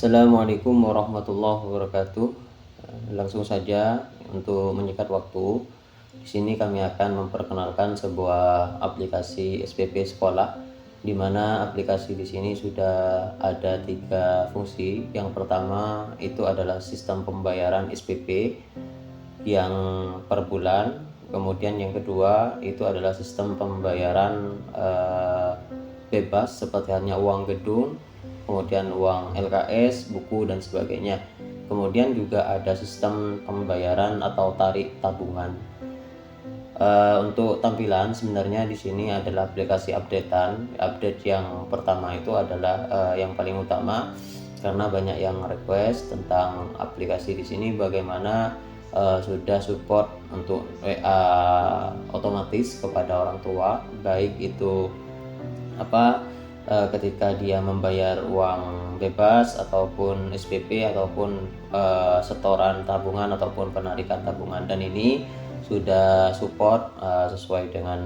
Assalamualaikum warahmatullahi wabarakatuh. Langsung saja untuk menyingkat waktu, di sini kami akan memperkenalkan sebuah aplikasi SPP sekolah, di mana aplikasi di sini sudah ada 3 fungsi. Yang pertama itu adalah sistem pembayaran SPP yang per bulan. Kemudian yang kedua itu adalah sistem pembayaran bebas seperti halnya uang gedung, kemudian uang LKS, buku dan sebagainya. Kemudian juga ada sistem pembayaran atau tarik tabungan. Untuk tampilan sebenarnya di sini adalah aplikasi updatean. Update yang pertama itu adalah yang paling utama, karena banyak yang request tentang aplikasi di sini bagaimana sudah support untuk WA otomatis kepada orang tua, baik itu ketika dia membayar uang bebas ataupun SPP ataupun setoran tabungan ataupun penarikan tabungan, dan ini sudah support sesuai dengan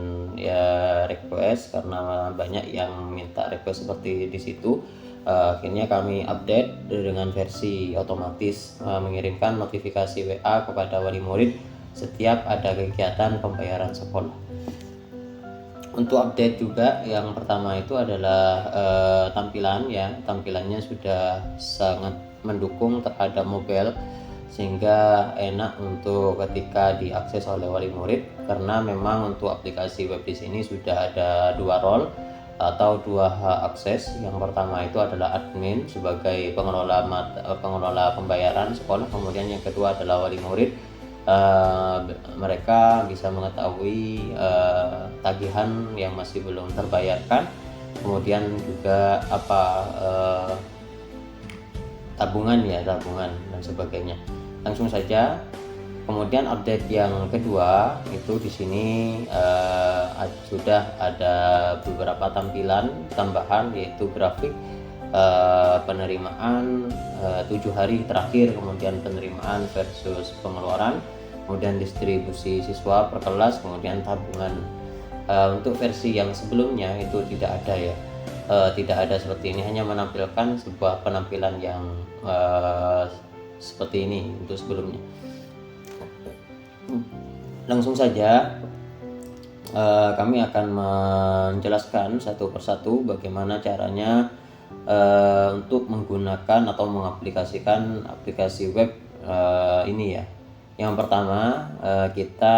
request, karena banyak yang minta request seperti di situ. Akhirnya kami update dengan versi otomatis, mengirimkan notifikasi WA kepada wali murid setiap ada kegiatan pembayaran sekolah. Untuk update juga yang pertama itu adalah tampilannya sudah sangat mendukung terhadap mobile, sehingga enak untuk ketika diakses oleh wali murid, karena memang untuk aplikasi web di sini sudah ada 2 role atau 2 hak akses. Yang pertama itu adalah admin sebagai pengelola pembayaran sekolah, kemudian yang kedua adalah wali murid. Mereka bisa mengetahui tagihan yang masih belum terbayarkan, kemudian juga tabungan dan sebagainya. Langsung saja. Kemudian update yang kedua itu di sini sudah ada beberapa tampilan tambahan, yaitu grafik penerimaan 7 hari terakhir, kemudian penerimaan versus pengeluaran, kemudian distribusi siswa per kelas, kemudian tabungan. Untuk versi yang sebelumnya itu tidak ada tidak ada seperti ini, hanya menampilkan sebuah penampilan yang seperti ini untuk sebelumnya. Langsung saja kami akan menjelaskan satu persatu bagaimana caranya untuk menggunakan atau mengaplikasikan aplikasi web ini ya. Yang pertama kita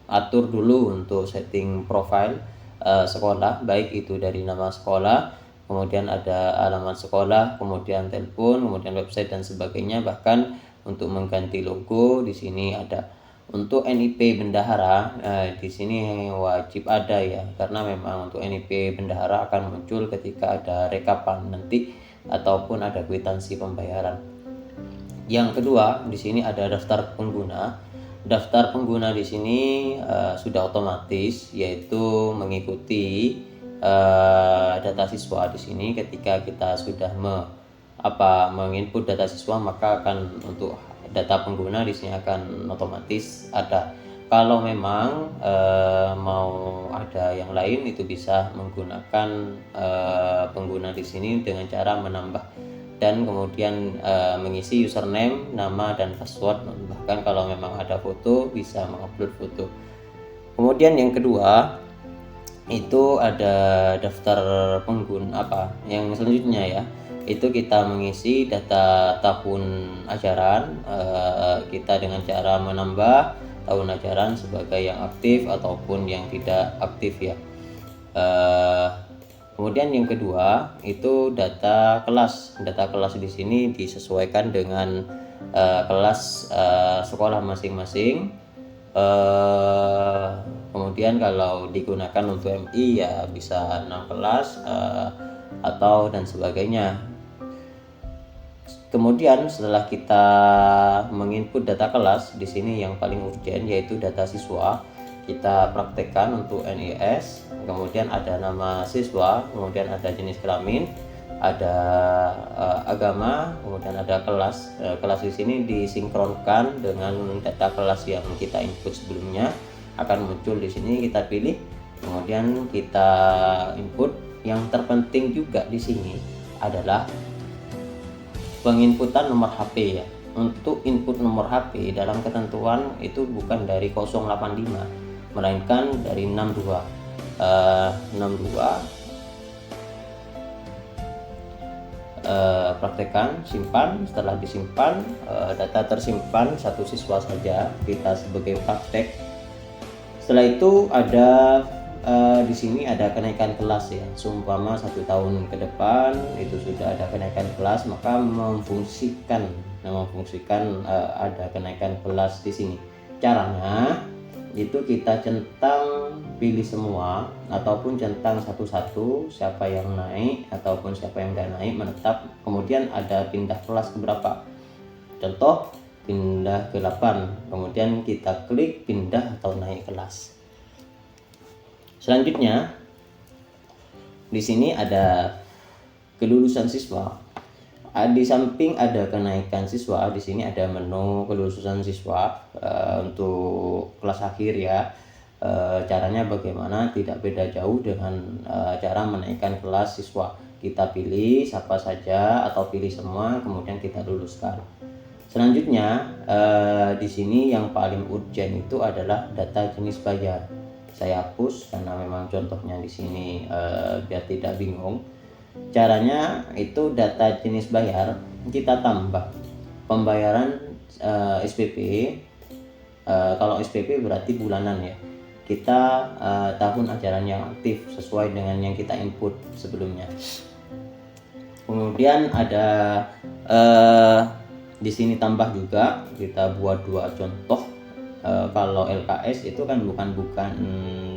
atur dulu untuk setting profile sekolah, baik itu dari nama sekolah, kemudian ada alamat sekolah, kemudian telepon, kemudian website dan sebagainya. Bahkan untuk mengganti logo di sini ada. Untuk NIP bendahara di sini wajib ada ya, karena memang untuk NIP bendahara akan muncul ketika ada rekapan nanti ataupun ada kwitansi pembayaran. Yang kedua di sini ada daftar pengguna. Daftar pengguna di sini sudah otomatis, yaitu mengikuti data siswa. Di sini ketika kita sudah menginput data siswa, maka akan untuk data pengguna di sini akan otomatis ada. Kalau memang mau ada yang lain, itu bisa menggunakan pengguna di sini dengan cara menambah dan kemudian mengisi username, nama dan password. Bahkan kalau memang ada foto, bisa mengupload foto. Kemudian yang kedua itu ada daftar pengguna yang selanjutnya ya, itu kita mengisi data tahun ajaran kita dengan cara menambah tahun ajaran sebagai yang aktif ataupun yang tidak aktif ya. Kemudian yang kedua itu data kelas. Data kelas di sini disesuaikan dengan kelas sekolah masing-masing. Kemudian kalau digunakan untuk MI ya bisa 6 kelas atau dan sebagainya. Kemudian setelah kita menginput data kelas, di sini yang paling urgent yaitu data siswa. Kita praktekkan untuk NIS, kemudian ada nama siswa, kemudian ada jenis kelamin, ada agama, kemudian ada kelas. Kelas di sini disinkronkan dengan data kelas yang kita input sebelumnya, akan muncul di sini. Kita pilih, kemudian kita input. Yang terpenting juga di sini adalah penginputan nomor HP ya. Untuk input nomor HP dalam ketentuan itu bukan dari 085 melainkan dari 62. 62 praktekan, simpan. Setelah disimpan, data tersimpan satu siswa saja, kita sebagai praktek. Setelah itu ada di sini ada kenaikan kelas ya. Seumpama 1 tahun ke depan itu sudah ada kenaikan kelas, maka memfungsikan ada kenaikan kelas di sini. Caranya itu kita centang pilih semua ataupun centang satu-satu siapa yang naik ataupun siapa yang tidak naik menetap, kemudian ada pindah kelas ke berapa. Contoh pindah ke 8, kemudian kita klik pindah atau naik kelas. Selanjutnya di sini ada kelulusan siswa. Di samping ada kenaikan siswa, di sini ada menu kelulusan siswa untuk kelas akhir ya. Caranya bagaimana? Tidak beda jauh dengan cara menaikkan kelas siswa. Kita pilih siapa saja atau pilih semua, kemudian kita luluskan. Selanjutnya di sini yang paling urgent itu adalah data jenis bayar. Saya hapus karena memang contohnya di sini biar tidak bingung. Caranya itu data jenis bayar kita tambah pembayaran SPP. Kalau SPP berarti bulanan ya. Kita tahun ajaran yang aktif sesuai dengan yang kita input sebelumnya. Kemudian ada di sini tambah juga, kita buat 2 contoh. Kalau LKS itu kan bukan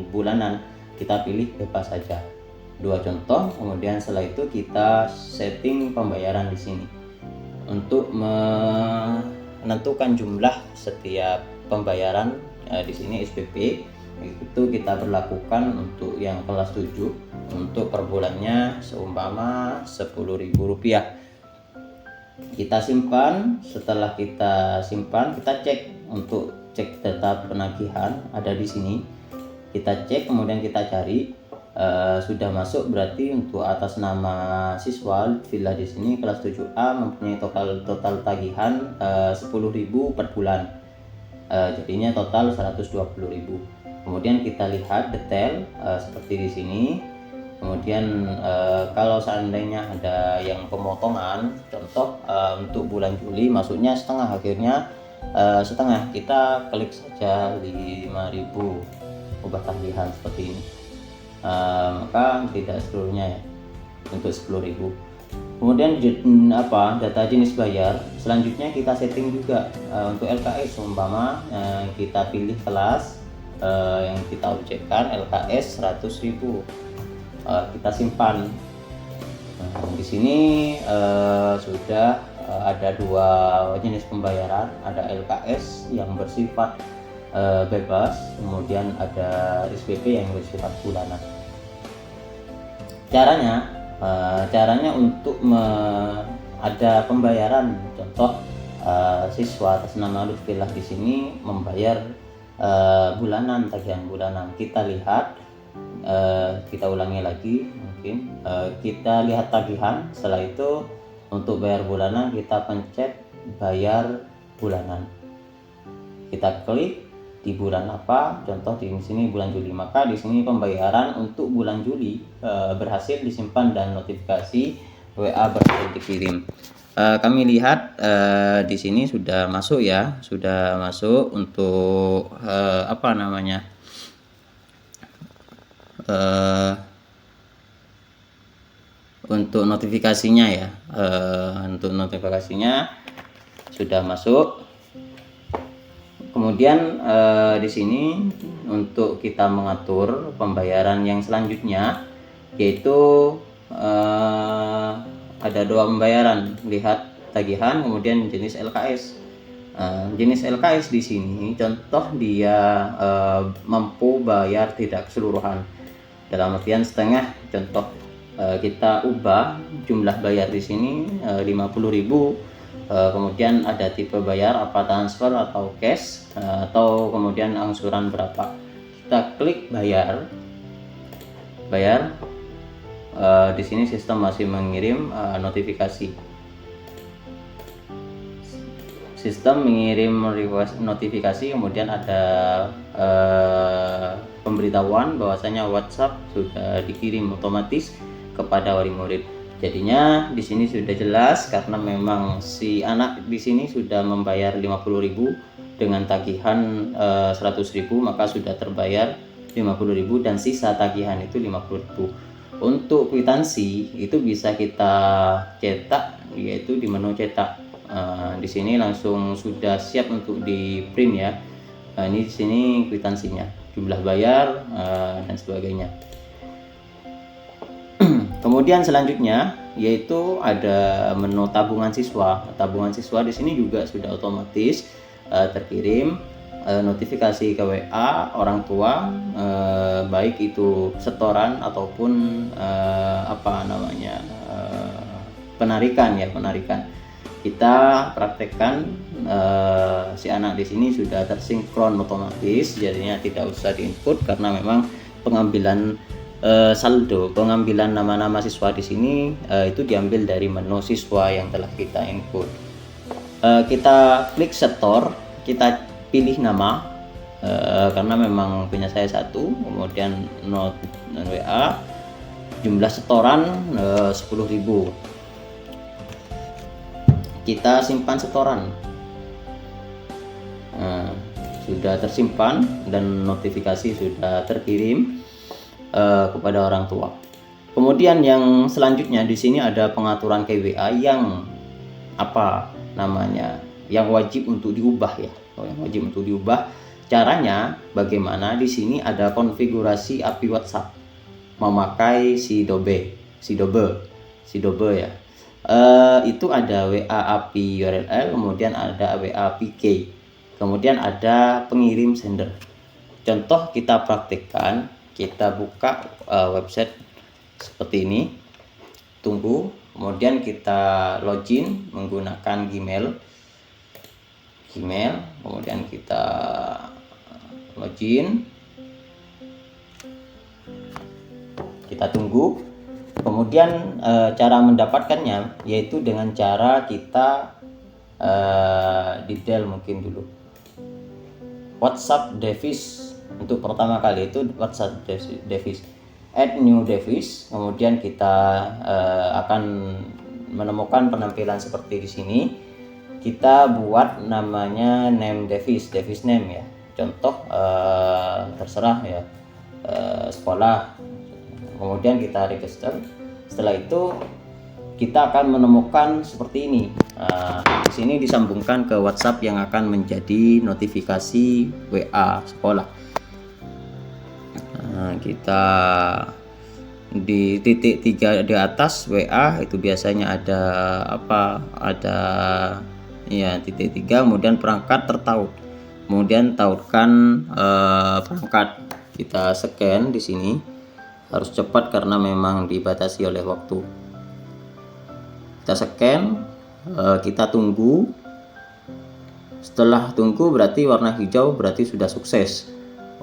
bulanan, kita pilih bebas saja. 2 contoh, kemudian setelah itu kita setting pembayaran di sini untuk menentukan jumlah setiap pembayaran. Di sini SPP itu kita berlakukan untuk yang kelas 7 untuk per bulannya seumpama Rp10.000. Kita simpan. Setelah kita simpan, kita cek untuk cek data penagihan ada di sini. Kita cek, kemudian kita cari. Sudah masuk berarti untuk atas nama siswa villa di sini kelas 7A mempunyai total tagihan 10.000 per bulan. Jadinya total 120.000. Kemudian kita lihat detail seperti di sini. Kemudian kalau seandainya ada yang pemotongan, contoh untuk bulan Juli masuknya setengah, akhirnya setengah, kita klik saja 5.000 ubah tagihan seperti ini. Maka tidak seluruhnya ya, untuk 10.000. Kemudian data jenis bayar selanjutnya kita setting juga untuk LKS. Umpama kita pilih kelas yang kita objekkan LKS 100.000, kita simpan. Di sini sudah ada 2 jenis pembayaran, ada LKS yang bersifat bebas, kemudian ada SPP yang bersifat bulanan. Caranya untuk ada pembayaran, contoh siswa atas nama Lutfillah di sini membayar bulanan, tagihan bulanan. Kita lihat, kita ulangi lagi mungkin, kita lihat tagihan. Setelah itu untuk bayar bulanan kita pencet bayar bulanan, kita klik di bulan apa, contoh di sini bulan Juli, maka di sini pembayaran untuk bulan Juli berhasil disimpan dan notifikasi WA berhasil dikirim. Kami lihat di sini sudah masuk ya, sudah masuk untuk untuk notifikasinya ya. Untuk notifikasinya sudah masuk. Kemudian di sini untuk kita mengatur pembayaran yang selanjutnya, yaitu ada 2 pembayaran. Lihat tagihan, kemudian jenis LKS. Jenis LKS di sini contoh dia mampu bayar tidak keseluruhan, dalam artian setengah. Contoh kita ubah jumlah bayar di sini 50.000. Kemudian ada tipe bayar apa, transfer atau cash, atau kemudian angsuran berapa. Kita klik bayar. Di sini sistem masih mengirim notifikasi. sistem mengirim notifikasi, kemudian ada pemberitahuan bahwasanya WhatsApp sudah dikirim otomatis kepada wali murid. Jadinya di sini sudah jelas karena memang si anak di sini sudah membayar 50.000 dengan tagihan 100.000, maka sudah terbayar 50.000 dan sisa tagihan itu 50.000. Untuk kwitansi itu bisa kita cetak, yaitu di menu cetak. Di sini langsung sudah siap untuk di print ya. Ini di sini kwitansinya, jumlah bayar dan sebagainya. Kemudian selanjutnya yaitu ada menu tabungan siswa. Tabungan siswa di sini juga sudah otomatis terkirim notifikasi ke WA orang tua, baik itu setoran ataupun penarikan ya, penarikan. Kita praktekkan si anak di sini sudah tersinkron otomatis, jadinya tidak usah diinput karena memang pengambilan saldo, pengambilan nama-nama siswa di sini itu diambil dari menu siswa yang telah kita input. Kita klik setor, kita pilih nama karena memang punya saya satu, kemudian note dan WA, jumlah setoran 10.000. Kita simpan setoran, sudah tersimpan dan notifikasi sudah terkirim kepada orang tua. Kemudian yang selanjutnya di sini ada pengaturan KWA yang yang wajib untuk diubah ya. Yang wajib untuk diubah. Caranya bagaimana? Di sini ada konfigurasi API WhatsApp memakai Sidobe ya. Itu ada WA API URL, kemudian ada WA PK, kemudian ada pengirim sender. Contoh kita praktikkan, kita buka website seperti ini, tunggu, kemudian kita login menggunakan Gmail, kemudian kita login, kita tunggu. Kemudian cara mendapatkannya yaitu dengan cara kita di dial mungkin dulu WhatsApp device. Untuk pertama kali itu WhatsApp device, add new device, kemudian kita akan menemukan penampilan seperti di sini. Kita buat namanya name device name ya, contoh terserah ya, sekolah, kemudian kita register. Setelah itu kita akan menemukan seperti ini. Di sini disambungkan ke WhatsApp yang akan menjadi notifikasi WA sekolah. Kita di titik 3 di atas WA itu biasanya ada titik 3, kemudian perangkat tertaut, kemudian tautkan perangkat. Kita scan di sini, harus cepat karena memang dibatasi oleh waktu. Kita scan, kita tunggu. Setelah tunggu berarti warna hijau, berarti sudah sukses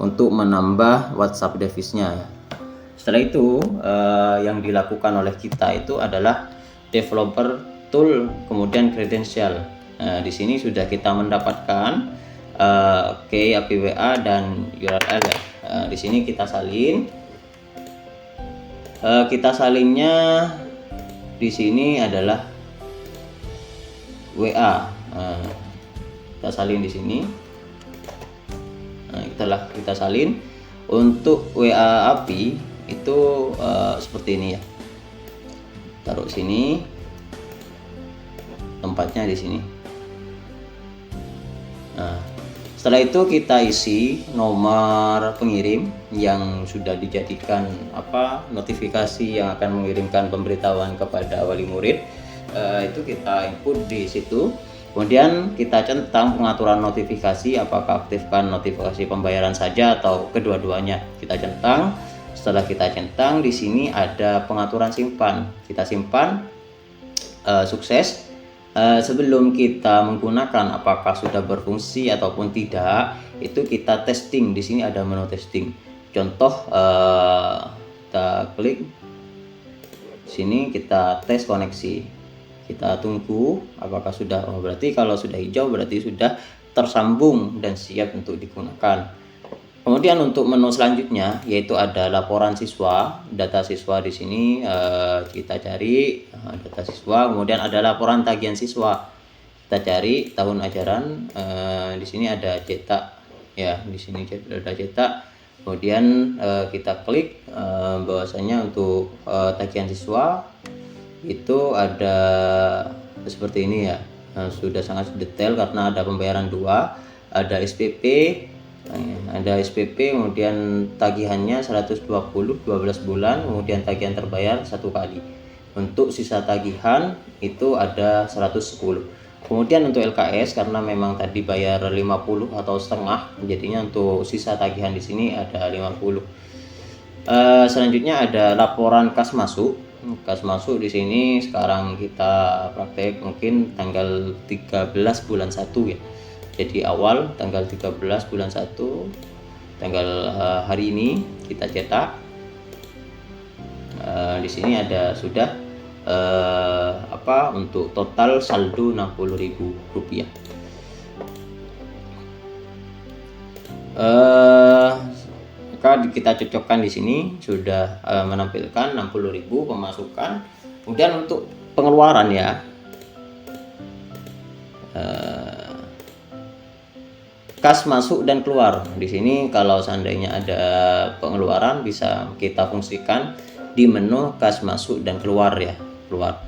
untuk menambah WhatsApp device-nya. Setelah itu yang dilakukan oleh kita itu adalah developer tool, kemudian credential. Di sini sudah kita mendapatkan API WA dan URL ya. Di sini kita salin. Kita salinnya di sini adalah WA. Kita salin di sini. Kita salin. Untuk WA API itu seperti ini ya. Taruh sini. Tempatnya di sini. Setelah itu kita isi nomor pengirim yang sudah dijadikan notifikasi yang akan mengirimkan pemberitahuan kepada wali murid. Itu kita input di situ. Kemudian kita centang pengaturan notifikasi, apakah aktifkan notifikasi pembayaran saja atau kedua-duanya. Kita centang. Setelah kita centang, di sini ada pengaturan simpan. Kita simpan, sukses. Sebelum kita menggunakan apakah sudah berfungsi ataupun tidak, itu kita testing. Di sini ada menu testing. Contoh, kita klik sini, kita tes koneksi. Kita tunggu apakah sudah, oh berarti kalau sudah hijau berarti sudah tersambung dan siap untuk digunakan. Kemudian untuk menu selanjutnya yaitu ada laporan siswa, data siswa di sini kita cari data siswa, kemudian ada laporan tagihan siswa. Kita cari tahun ajaran, di sini ada cetak ya, di sini ada cetak. Kemudian kita klik bahwasanya untuk tagihan siswa itu ada seperti ini ya. Sudah sangat detail karena ada pembayaran dua, ada SPP, kemudian tagihannya 120 12 bulan, kemudian tagihan terbayar 1 kali. Untuk sisa tagihan itu ada 110. Kemudian untuk LKS karena memang tadi bayar 50 atau setengah, jadinya untuk sisa tagihan di sini ada 50. Selanjutnya ada laporan kas masuk. Kas masuk di sini sekarang kita praktek mungkin tanggal 13 bulan 1 ya. Jadi awal tanggal 13 bulan 1 tanggal hari ini kita cetak. Di sini ada sudah untuk total saldo Rp60.000. Maka kita cocokkan di sini sudah menampilkan 60.000 pemasukan. Kemudian untuk pengeluaran ya, kas masuk dan keluar. Di sini kalau seandainya ada pengeluaran bisa kita fungsikan di menu kas masuk dan keluar ya, keluar.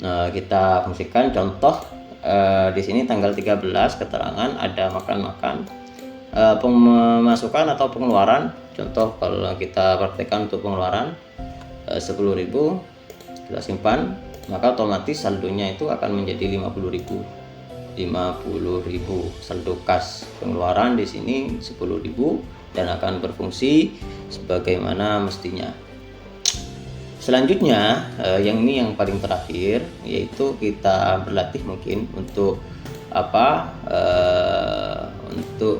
Nah, kita fungsikan contoh di sini tanggal 13 keterangan ada makan-makan, pemasukan atau pengeluaran. Contoh kalau kita praktekkan untuk pengeluaran 10.000 kita simpan, maka otomatis saldonya itu akan menjadi 50.000 saldo kas. Pengeluaran di sini 10.000 dan akan berfungsi sebagaimana mestinya. Selanjutnya yang ini yang paling terakhir, yaitu kita berlatih mungkin untuk untuk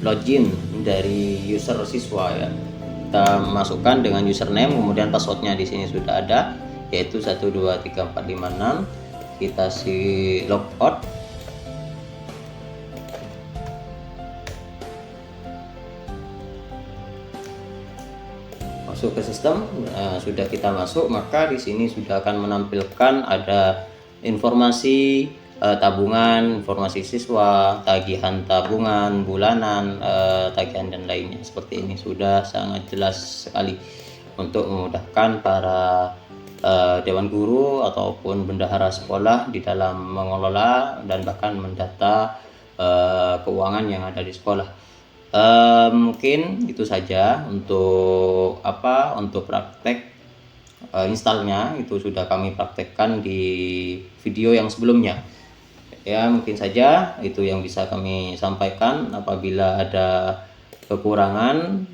login dari user siswa ya. Kita masukkan dengan username, kemudian passwordnya di sini sudah ada, yaitu 123456. Kita logout. Masuk ke sistem, sudah kita masuk, maka di sini sudah akan menampilkan ada informasi tabungan, informasi siswa, tagihan tabungan bulanan, tagihan dan lainnya. Seperti ini sudah sangat jelas sekali untuk memudahkan para dewan guru ataupun bendahara sekolah di dalam mengelola dan bahkan mendata keuangan yang ada di sekolah. Mungkin itu saja untuk untuk praktek installnya. Itu sudah kami praktekkan di video yang sebelumnya ya. Mungkin saja itu yang bisa kami sampaikan. Apabila ada kekurangan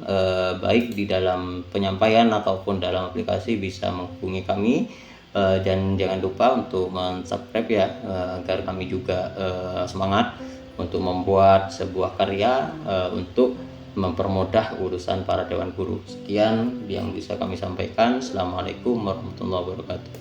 baik di dalam penyampaian ataupun dalam aplikasi, bisa menghubungi kami, dan jangan lupa untuk subscribe ya, agar kami juga semangat untuk membuat sebuah karya untuk mempermudah urusan para dewan guru. Sekian yang bisa kami sampaikan. Assalamualaikum warahmatullahi wabarakatuh.